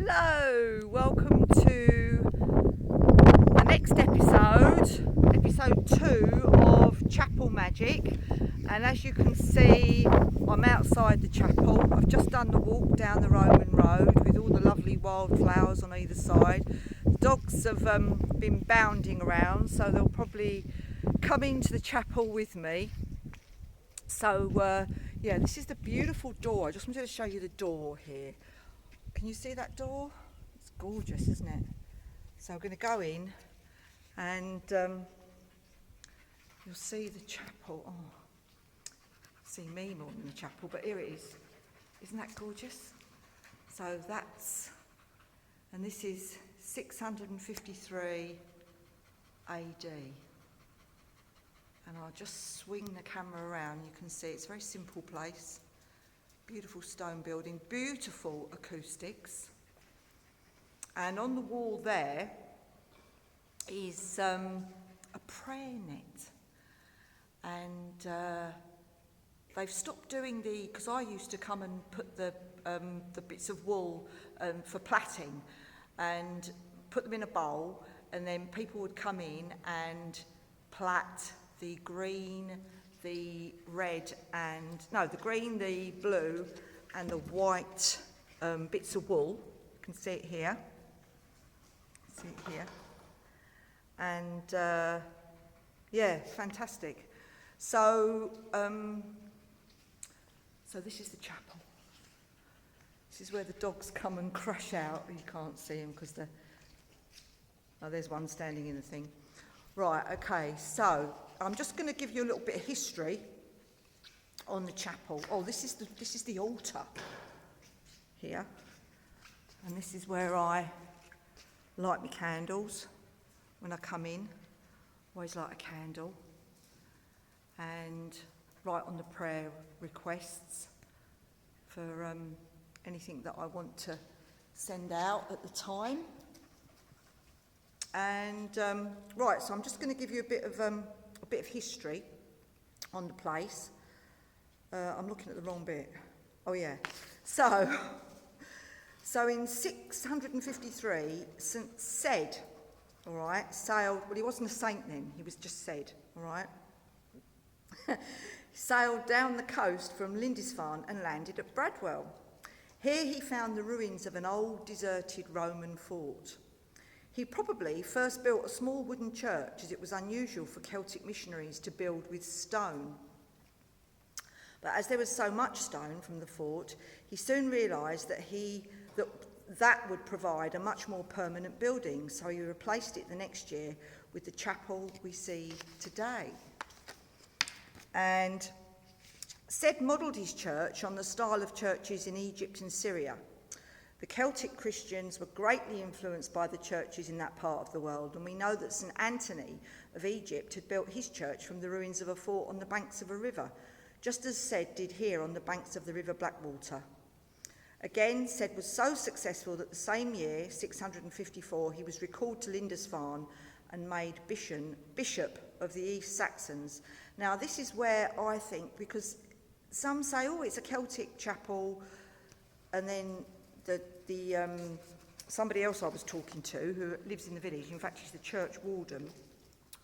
Hello, welcome to the next episode 2 of Chapel Magic. And as you can see, I'm outside the chapel. I've just done the walk down the Roman road with all the lovely wildflowers on either side. The dogs have been bounding around, so they'll probably come into the chapel with me. So yeah, this is the beautiful door. I just wanted to show you the door here. Can you see that door? It's gorgeous, isn't it? So I'm going to go in and you'll see the chapel. Oh, see me more than the chapel, but here it is. Isn't that gorgeous? So that's, and this is 653 AD. And I'll just swing the camera around. You can see it's a very simple place. Beautiful stone building, beautiful acoustics. And on the wall there is a prayer net. And they've stopped doing because I used to come and put the bits of wool for plaiting and put them in a bowl, and then people would come in and plait the green, the red the green, the blue and the white bits of wool. You can see it here. And yeah, fantastic. So this is the chapel. This is where the dogs come and crash out. You can't see them because there's one standing in the thing. Right, okay, so I'm just going to give you a little bit of history on the chapel. Oh, this is the altar here, and this is where I light my candles when I come in. Always light a candle and write on the prayer requests for anything that I want to send out at the time. And right, so I'm just going to give you a bit of history on the place. I'm looking at the wrong bit. Oh yeah. So in 653, St. Ced, all right, sailed. Well, he wasn't a saint then. He was just Ced, all right. Sailed down the coast from Lindisfarne and landed at Bradwell. Here he found the ruins of an old deserted Roman fort. He probably first built a small wooden church, as it was unusual for Celtic missionaries to build with stone. But as there was so much stone from the fort, he soon realised that would provide a much more permanent building, so he replaced it the next year with the chapel we see today. And Ced modelled his church on the style of churches in Egypt and Syria. The Celtic Christians were greatly influenced by the churches in that part of the world, and we know that St. Anthony of Egypt had built his church from the ruins of a fort on the banks of a river, just as Ced did here on the banks of the River Blackwater. Again, Ced was so successful that the same year, 654, he was recalled to Lindisfarne and made bishop of the East Saxons. Now, this is where I think, because some say, oh, it's a Celtic chapel, and then somebody else I was talking to who lives in the village, in fact he's the church warden,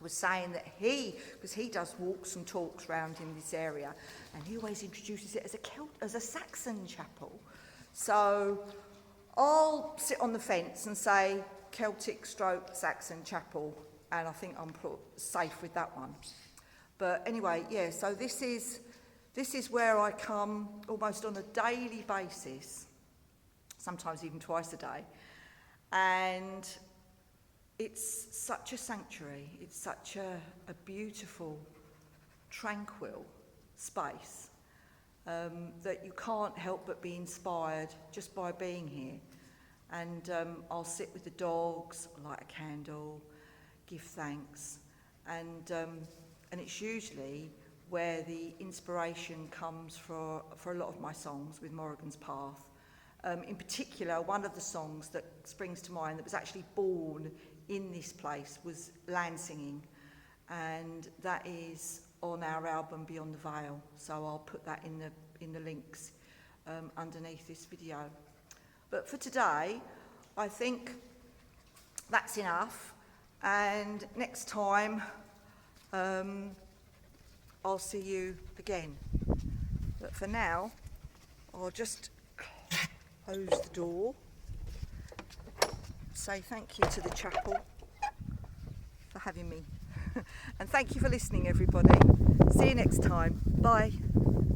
was saying that because he does walks and talks around in this area, and he always introduces it as a Saxon chapel. So I'll sit on the fence and say Celtic / Saxon chapel, and I think I'm safe with that one. But anyway, yeah, so this is where I come almost on a daily basis, sometimes even twice a day, and it's such a sanctuary. It's such a beautiful, tranquil space that you can't help but be inspired just by being here. And I'll sit with the dogs, light a candle, give thanks, and it's usually where the inspiration comes for a lot of my songs with Morrigans Path. In particular, one of the songs that springs to mind that was actually born in this place was Land Singing, and that is on our album Beyond the Veil, so I'll put that in the links underneath this video. But for today, I think that's enough, and next time I'll see you again. But for now, I'll just close the door, say thank you to the chapel for having me, and thank you for listening, everybody. See you next time. Bye.